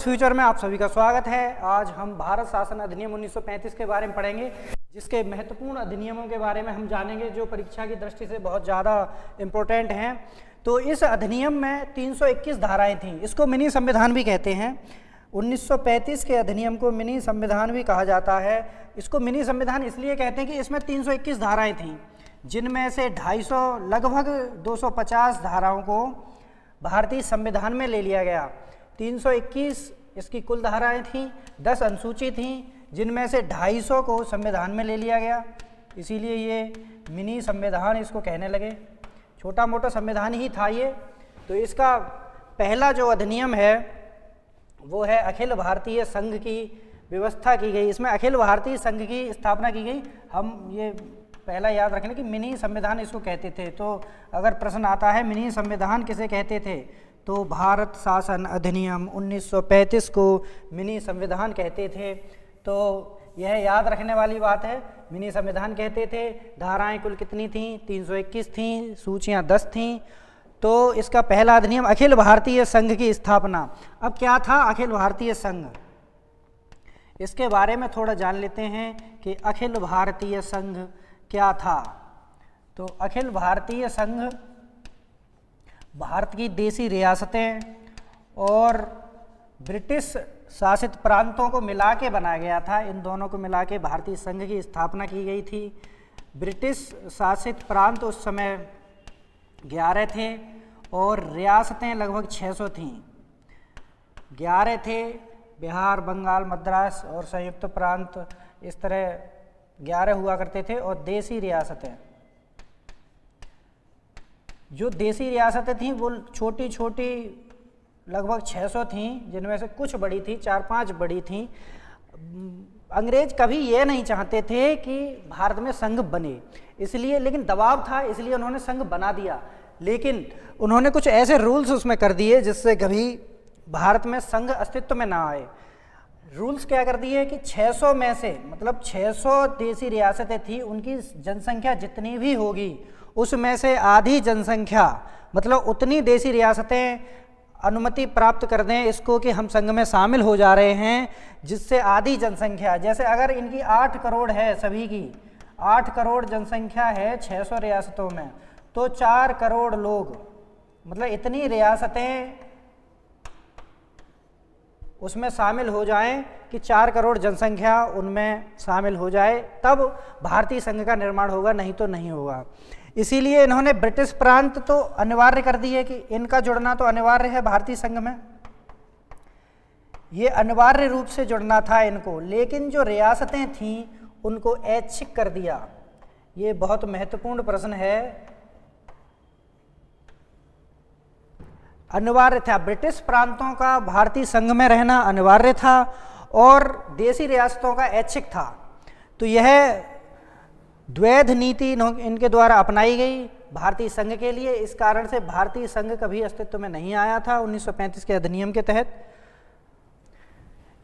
Future में आप सभी का स्वागत है। आज हम भारत शासन अधिनियम 1935 के बारे में पढ़ेंगे, जिसके महत्वपूर्ण अधिनियमों के बारे में हम जानेंगे जो परीक्षा की दृष्टि से बहुत ज़्यादा इम्पोर्टेंट हैं। तो इस अधिनियम में 321 धाराएं थीं। इसको मिनी संविधान भी कहते हैं। 1935 के अधिनियम को मिनी संविधान भी कहा जाता है। इसको मिनी संविधान इसलिए कहते हैं कि इसमें 321 धाराएँ थीं, जिनमें से 250 लगभग 250 धाराओं को भारतीय संविधान में ले लिया गया। 321 इसकी कुल धाराएं थीं, 10 अनुसूची थीं, जिनमें से 250 को संविधान में ले लिया गया। इसीलिए ये मिनी संविधान इसको कहने लगे। छोटा मोटा संविधान ही था ये। तो इसका पहला जो अधिनियम है वो है अखिल भारतीय संघ की व्यवस्था की गई। इसमें अखिल भारतीय संघ की स्थापना की गई। हम ये पहला याद रखें कि मिनी संविधान इसको कहते थे। तो अगर प्रश्न आता है मिनी संविधान किसे कहते थे, तो भारत शासन अधिनियम 1935 को मिनी संविधान कहते थे। तो यह याद रखने वाली बात है, मिनी संविधान कहते थे। धाराएं कुल कितनी थीं? 321 थीं, सूचियां 10 थीं। तो इसका पहला अधिनियम अखिल भारतीय संघ की स्थापना। अब क्या था अखिल भारतीय संघ? इसके बारे में थोड़ा जान लेते हैं कि अखिल भारतीय संघ क्या था। तो अखिल भारतीय संघ भारत की देशी रियासतें और ब्रिटिश शासित प्रांतों को मिला के बनाया गया था। इन दोनों को मिला के भारतीय संघ की स्थापना की गई थी। ब्रिटिश शासित प्रांत उस समय 11 थे और रियासतें लगभग 600 थीं। 11 थे, बिहार, बंगाल, मद्रास और संयुक्त प्रांत, इस तरह 11 हुआ करते थे। और देशी रियासतें, जो देशी रियासतें थीं वो छोटी छोटी लगभग 600 थीं, जिनमें से कुछ बड़ी थी, 4-5 बड़ी थीं। अंग्रेज कभी ये नहीं चाहते थे कि भारत में संघ बने, इसलिए, लेकिन दबाव था इसलिए उन्होंने संघ बना दिया। लेकिन उन्होंने कुछ ऐसे रूल्स उसमें कर दिए जिससे कभी भारत में संघ अस्तित्व में ना आए। रूल्स क्या कर दिए कि 600 में से, मतलब 600 देशी रियासतें थी, उनकी जनसंख्या जितनी भी होगी उसमें से आधी जनसंख्या, मतलब उतनी देशी रियासतें अनुमति प्राप्त कर दें इसको कि हम संघ में शामिल हो जा रहे हैं, जिससे आधी जनसंख्या, जैसे अगर इनकी 8 करोड़ है, सभी की 8 करोड़ जनसंख्या है 600 रियासतों में, तो 4 करोड़ लोग, मतलब इतनी रियासतें उसमें शामिल हो जाएं कि 4 करोड़ जनसंख्या उनमें शामिल हो जाए, तब भारतीय संघ का निर्माण होगा, नहीं तो नहीं होगा। इसीलिए इन्होंने ब्रिटिश प्रांत तो अनिवार्य कर दिए कि इनका जुड़ना तो अनिवार्य है भारतीय संघ में, ये अनिवार्य रूप से जुड़ना था इनको। लेकिन जो रियासतें थीं उनको ऐच्छिक कर दिया। ये बहुत महत्वपूर्ण प्रश्न है। अनिवार्य था, ब्रिटिश प्रांतों का भारतीय संघ में रहना अनिवार्य था और देशी रियासतों का ऐच्छिक था। तो यह द्वैध नीति इनके द्वारा अपनाई गई भारतीय संघ के लिए। इस कारण से भारतीय संघ कभी अस्तित्व में नहीं आया था 1935 के अधिनियम के तहत।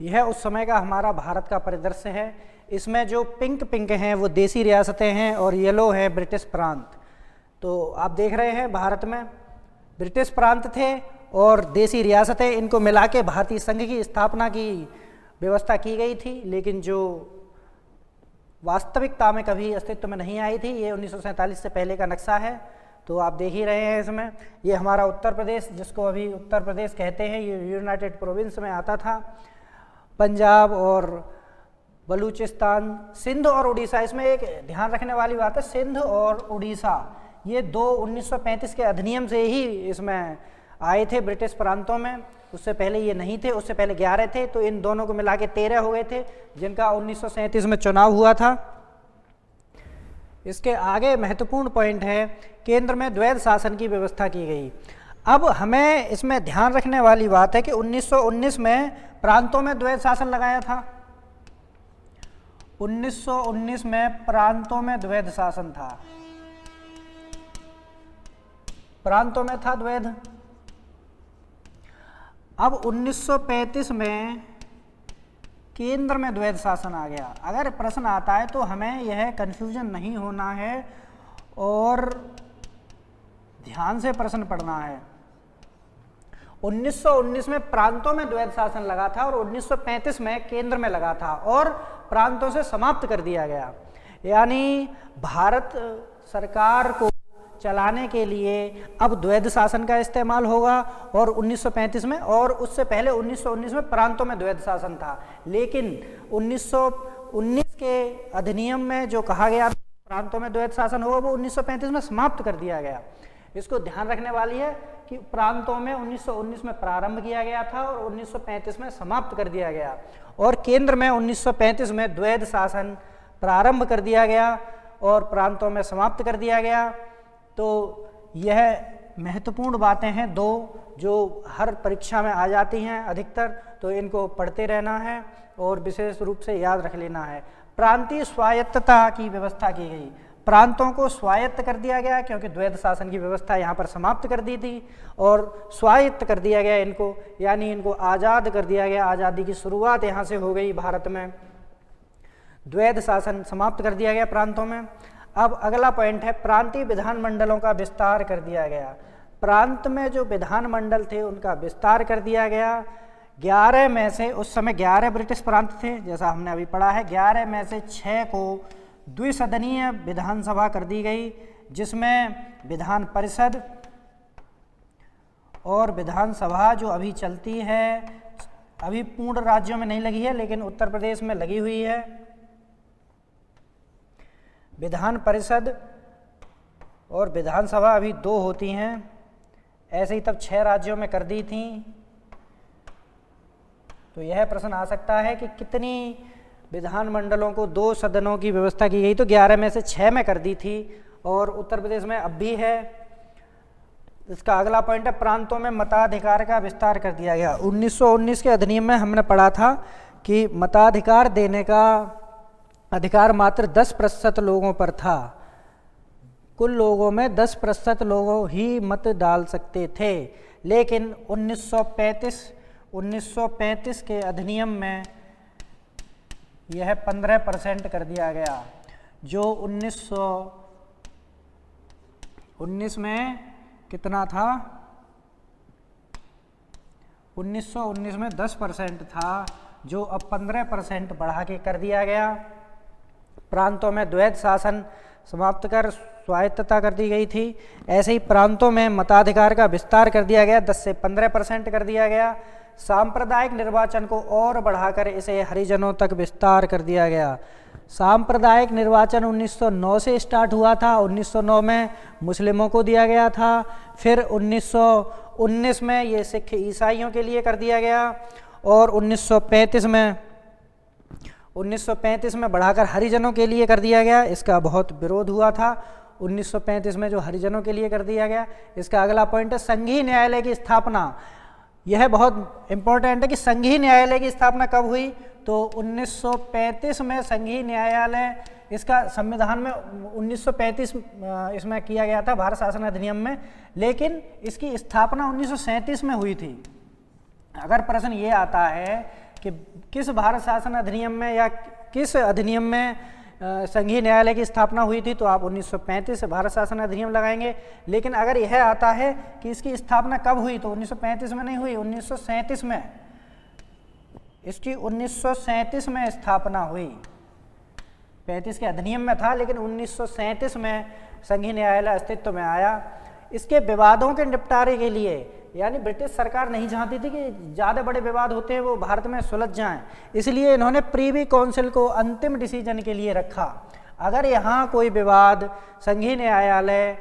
यह उस समय का हमारा भारत का परिदृश्य है। इसमें जो पिंक पिंक हैं वो देशी रियासतें हैं और येलो हैं ब्रिटिश प्रांत। तो आप देख रहे हैं भारत में ब्रिटिश प्रांत थे और देशी रियासतें, इनको मिला के भारतीय संघ की स्थापना की व्यवस्था की गई थी, लेकिन जो वास्तविकता में कभी अस्तित्व में नहीं आई थी। ये 1947 से पहले का नक्शा है, तो आप देख ही रहे हैं इसमें। ये हमारा उत्तर प्रदेश, जिसको अभी उत्तर प्रदेश कहते हैं, ये यूनाइटेड प्रोविंस में आता था। पंजाब और बलूचिस्तान, सिंध और उड़ीसा, इसमें एक ध्यान रखने वाली बात है, सिंध और उड़ीसा ये 1935 के अधिनियम से ही इसमें आए थे ब्रिटिश प्रांतों में। उससे पहले ये नहीं थे, उससे पहले 11 थे। तो इन दोनों को मिला के 13 हो गए थे, जिनका 1937 में चुनाव हुआ था। इसके आगे महत्वपूर्ण पॉइंट है, केंद्र में द्वैध शासन की व्यवस्था की गई। अब हमें इसमें ध्यान रखने वाली बात है कि 1919 में प्रांतों में द्वैध शासन लगाया था। 1919 में प्रांतों में द्वैध शासन था, प्रांतों में था द्वैध। अब 1935 में केंद्र में द्वैध शासन आ गया। अगर प्रश्न आता है तो हमें यह कन्फ्यूजन नहीं होना है और ध्यान से प्रश्न पढ़ना है। 1919 में प्रांतों में द्वैध शासन लगा था और 1935 में केंद्र में लगा था और प्रांतों से समाप्त कर दिया गया। यानी भारत सरकार को चलाने के लिए अब द्वैध शासन का इस्तेमाल होगा और 1935 में, और उससे पहले 1919 में प्रांतों में द्वैध शासन था। लेकिन 1919 के अधिनियम में जो कहा गया प्रांतों में द्वैध शासन होगा वो 1935 में समाप्त कर दिया गया। इसको ध्यान रखने वाली है कि प्रांतों में 1919 में प्रारंभ किया गया था और 1935 में समाप्त कर दिया गया, और केंद्र में 1935 में द्वैध शासन प्रारंभ कर दिया गया और प्रांतों में समाप्त कर दिया गया। तो यह महत्वपूर्ण बातें हैं दो, जो हर परीक्षा में आ जाती हैं अधिकतर, तो इनको पढ़ते रहना है और विशेष रूप से याद रख लेना है। प्रांतीय स्वायत्तता की व्यवस्था की गई, प्रांतों को स्वायत्त कर दिया गया क्योंकि द्वैध शासन की व्यवस्था यहाँ पर समाप्त कर दी थी और स्वायत्त कर दिया गया इनको, यानी इनको आज़ाद कर दिया गया। आज़ादी की शुरुआत यहाँ से हो गई भारत में, द्वैध शासन समाप्त कर दिया गया प्रांतों में। अब अगला पॉइंट है प्रांतीय विधानमंडलों का विस्तार कर दिया गया। प्रांत में जो विधानमंडल थे उनका विस्तार कर दिया गया। 11 में से, उस समय 11 ब्रिटिश प्रांत थे जैसा हमने अभी पढ़ा है, 11 में से 6 को द्विसदनीय विधानसभा कर दी गई, जिसमें विधान परिषद और विधानसभा जो अभी चलती है, अभी पूर्ण राज्यों में नहीं लगी है लेकिन उत्तर प्रदेश में लगी हुई है। विधान परिषद और विधानसभा अभी 2 होती हैं, ऐसे ही तब 6 राज्यों में कर दी थी। तो यह प्रश्न आ सकता है कि कितनी विधानमंडलों को 2 सदनों की व्यवस्था की गई, तो 11 में से 6 में कर दी थी और उत्तर प्रदेश में अब भी है। इसका अगला पॉइंट है प्रांतों में मताधिकार का विस्तार कर दिया गया। 1919 के अधिनियम में हमने पढ़ा था कि मताधिकार देने का अधिकार मात्र 10% लोगों पर था, कुल लोगों में 10% लोग ही मत डाल सकते थे। लेकिन 1935 के अधिनियम में यह 15% कर दिया गया, जो 1919 में कितना था, 1919 में 10% था, जो अब 15% बढ़ा के कर दिया गया। प्रांतों में द्वैध शासन समाप्त कर स्वायत्तता कर दी गई थी। ऐसे ही प्रांतों में मताधिकार का विस्तार कर दिया गया, 10 से 15% कर दिया गया। सांप्रदायिक निर्वाचन को और बढ़ाकर इसे हरिजनों तक विस्तार कर दिया गया। सांप्रदायिक निर्वाचन 1909 से स्टार्ट हुआ था, 1909 में मुस्लिमों को दिया गया था, फिर 1919 में ये सिख ईसाइयों के लिए कर दिया गया और 1935 में बढ़ाकर हरिजनों के लिए कर दिया गया। इसका बहुत विरोध हुआ था 1935 में, जो हरिजनों के लिए कर दिया गया। इसका अगला पॉइंट है संघीय न्यायालय की स्थापना। यह बहुत इंपॉर्टेंट है कि संघीय न्यायालय की स्थापना कब हुई, तो 1935 में संघीय न्यायालय, इसका संविधान में 1935 इसमें किया गया था भारत शासन अधिनियम में, लेकिन इसकी स्थापना 1937 में हुई थी। अगर प्रश्न ये आता है कि किस भारत शासन अधिनियम में या किस अधिनियम में संघीय न्यायालय की स्थापना हुई थी, तो आप 1935 भारत शासन अधिनियम लगाएंगे। लेकिन अगर यह आता है कि इसकी स्थापना कब हुई, तो 1935 में नहीं हुई, 1937 में। इसकी 1937 में स्थापना हुई, 35 के अधिनियम में था लेकिन 1937 में संघीय न्यायालय अस्तित्व में आया। इसके विवादों के निपटारे के लिए, यानी ब्रिटिश सरकार नहीं चाहती थी कि ज़्यादा बड़े विवाद होते हैं वो भारत में सुलझ जाएं, इसलिए इन्होंने प्रीवी काउंसिल को अंतिम डिसीजन के लिए रखा। अगर यहाँ कोई विवाद संघीय न्यायालय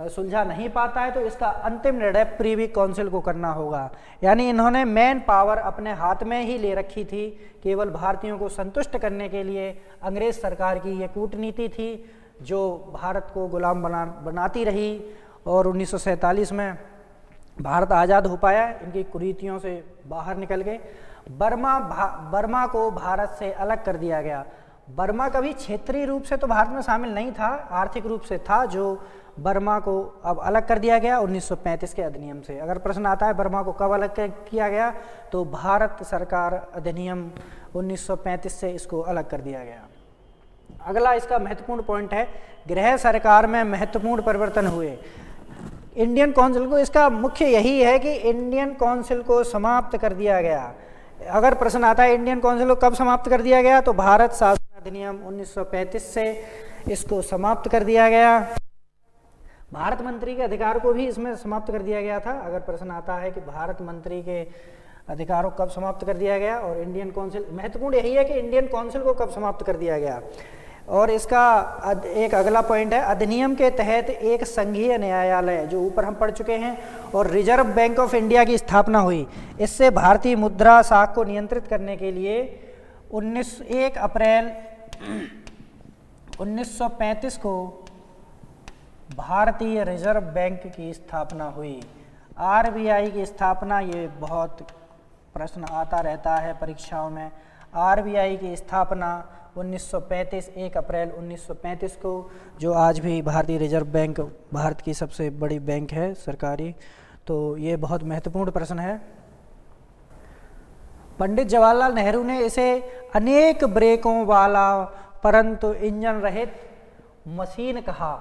सुलझा नहीं पाता है तो इसका अंतिम निर्णय प्रीवी काउंसिल को करना होगा। यानी इन्होंने मेन पावर अपने हाथ में ही ले रखी थी, केवल भारतीयों को संतुष्ट करने के लिए। अंग्रेज सरकार की ये कूटनीति थी जो भारत को गुलाम बनाती रही और 1947 में भारत आज़ाद हो पाया, इनकी कुरीतियों से बाहर निकल गए। बर्मा को भारत से अलग कर दिया गया। बर्मा कभी क्षेत्रीय रूप से तो भारत में शामिल नहीं था, आर्थिक रूप से था, जो बर्मा को अब अलग कर दिया गया 1935 के अधिनियम से। अगर प्रश्न आता है बर्मा को कब अलग किया गया, तो भारत सरकार अधिनियम 1935 से इसको अलग कर दिया गया। अगला इसका महत्वपूर्ण पॉइंट है गृह सरकार में महत्वपूर्ण परिवर्तन हुए। इंडियन काउंसिल को, इसका मुख्य यही है कि इंडियन काउंसिल को समाप्त कर दिया गया। अगर प्रश्न आता है इंडियन काउंसिल को कब समाप्त कर दिया गया, तो भारत शासन अधिनियम 1935 से इसको समाप्त कर दिया गया। भारत मंत्री के अधिकार को भी इसमें समाप्त कर दिया गया था। अगर प्रश्न आता है कि भारत मंत्री के अधिकारों को कब समाप्त कर दिया गया, और इंडियन काउंसिल, महत्वपूर्ण यही है कि इंडियन काउंसिल को कब समाप्त कर दिया गया। और इसका एक अगला पॉइंट है, अधिनियम के तहत एक संघीय न्यायालय, जो ऊपर हम पढ़ चुके हैं, और रिजर्व बैंक ऑफ इंडिया की स्थापना हुई। इससे भारतीय मुद्रा साख को नियंत्रित करने के लिए 1 अप्रैल 1935 को भारतीय रिजर्व बैंक की स्थापना हुई। आरबीआई की स्थापना, ये बहुत प्रश्न आता रहता है परीक्षाओं में। आरबीआई की स्थापना 1935, 1 अप्रैल 1935 को, जो आज भी भारतीय रिजर्व बैंक भारत की सबसे बड़ी बैंक है सरकारी। तो ये बहुत महत्वपूर्ण प्रश्न है। पंडित जवाहरलाल नेहरू ने इसे अनेक ब्रेकों वाला परंतु इंजन रहित मशीन कहा।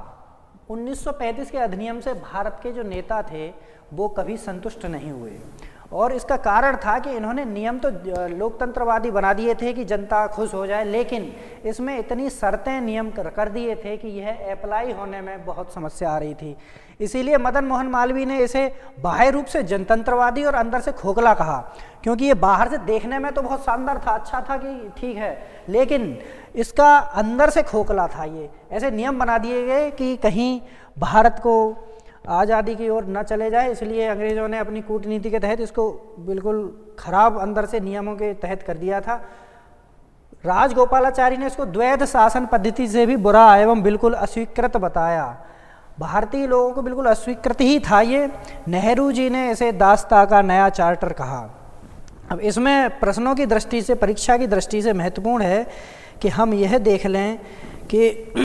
1935 के अधिनियम से भारत के जो नेता थे वो कभी संतुष्ट नहीं हुए, और इसका कारण था कि इन्होंने नियम तो लोकतंत्रवादी बना दिए थे कि जनता खुश हो जाए, लेकिन इसमें इतनी शर्तें नियम कर दिए थे कि यह अप्लाई होने में बहुत समस्या आ रही थी। इसीलिए मदन मोहन मालवीय ने इसे बाह्य रूप से जनतंत्रवादी और अंदर से खोखला कहा, क्योंकि ये बाहर से देखने में तो बहुत शानदार था, अच्छा था कि ठीक है, लेकिन इसका अंदर से खोखला था। ये ऐसे नियम बना दिए गए कि कहीं भारत को आज़ादी की ओर न चले जाए, इसलिए अंग्रेज़ों ने अपनी कूटनीति के तहत इसको बिल्कुल खराब अंदर से नियमों के तहत कर दिया था। राजगोपालाचारी ने इसको द्वैध शासन पद्धति से भी बुरा एवं बिल्कुल अस्वीकृत बताया। भारतीय लोगों को बिल्कुल अस्वीकृत ही था ये। नेहरू जी ने इसे दासता का नया चार्टर कहा। अब इसमें प्रश्नों की दृष्टि से, परीक्षा की दृष्टि से महत्वपूर्ण है कि हम यह देख लें कि